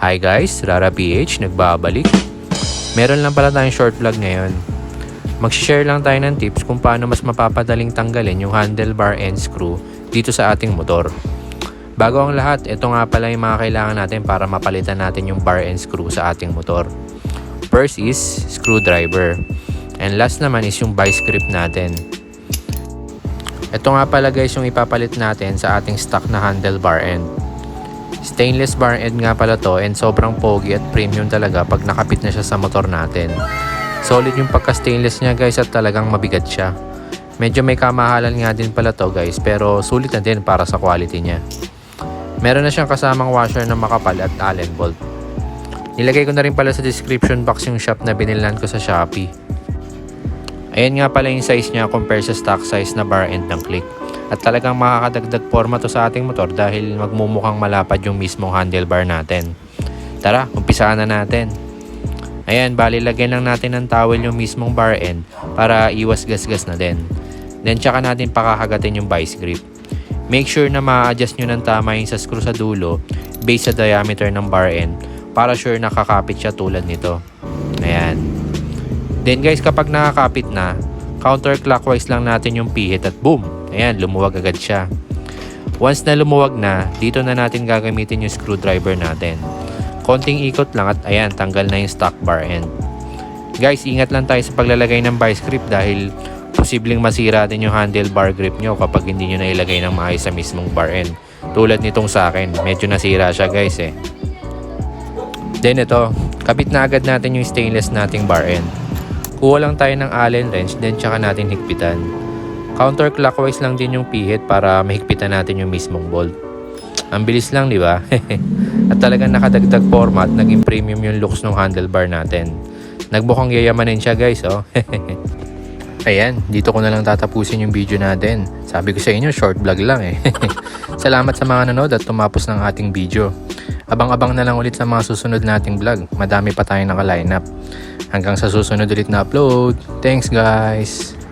Hi guys, Rara PH nagbabalik. Meron lang pala tayong short vlog ngayon. Mag-share lang tayo ng tips kung paano mas mapapadaling tanggalin yung handlebar end screw dito sa ating motor. Bago ang lahat, ito nga pala yung mga kailangan natin para mapalitan natin yung bar end screw sa ating motor. First is screwdriver. And last naman is yung vice grip natin. Ito nga pala guys yung ipapalit natin sa ating stock na handlebar end. Stainless bar end nga pala to and sobrang pogi at premium talaga pag nakapit na siya sa motor natin. Solid yung pagka-stainless niya guys at talagang mabigat siya. Medyo may kamahalan nga din pala to guys pero sulit na din para sa quality niya. Meron na siyang kasamang washer na makapal at Allen bolt. Nilagay ko na rin pala sa description box yung shop na binilhan ko sa Shopee. Ayan nga pala yung size niya compare sa stock size na bar end ng Click. At talagang makakadagdag forma to sa ating motor dahil magmumukhang malapad yung mismong handlebar natin. Tara, umpisaan na natin. Ayan, bali lagyan lang natin ng towel yung mismong bar end para iwas gasgas na din. Then tsaka natin pakakagatin yung vice grip. Make sure na ma-adjust nyo ng tama yung sa screw sa dulo based sa diameter ng bar end para sure nakakapit siya tulad nito. Ayan. Then guys, kapag nakakapit na, counterclockwise lang natin yung pihit at boom! Ayan, lumuwag agad siya. Once na lumuwag na, dito na natin gagamitin yung screwdriver natin. Konting ikot lang at ayan, tanggal na yung stock bar end. Guys, ingat lang tayo sa paglalagay ng vice grip dahil posibleng masira din yung handlebar grip nyo kapag hindi nyo na ilagay ng maayos sa mismong bar end. Tulad nitong sa akin, medyo nasira siya guys eh. Then ito, kapit na agad natin yung stainless nating bar end. Kuha lang tayo ng Allen wrench, then tsaka natin higpitan. Counterclockwise lang din yung pihit para mahigpitan natin yung mismong bolt. Ang bilis lang, di ba? At talagang nakadagdag format, naging premium yung looks ng handlebar natin. Nagbukang yayamanin siya guys, oh. Ayan, dito ko na lang tatapusin yung video natin. Sabi ko sa inyo, short vlog lang eh. Salamat sa mga nanood at tumapos ng ating video. Abang-abang na lang ulit sa mga susunod nating vlog. Madami pa tayong naka-line up. Hanggang sa susunod ulit na upload. Thanks guys!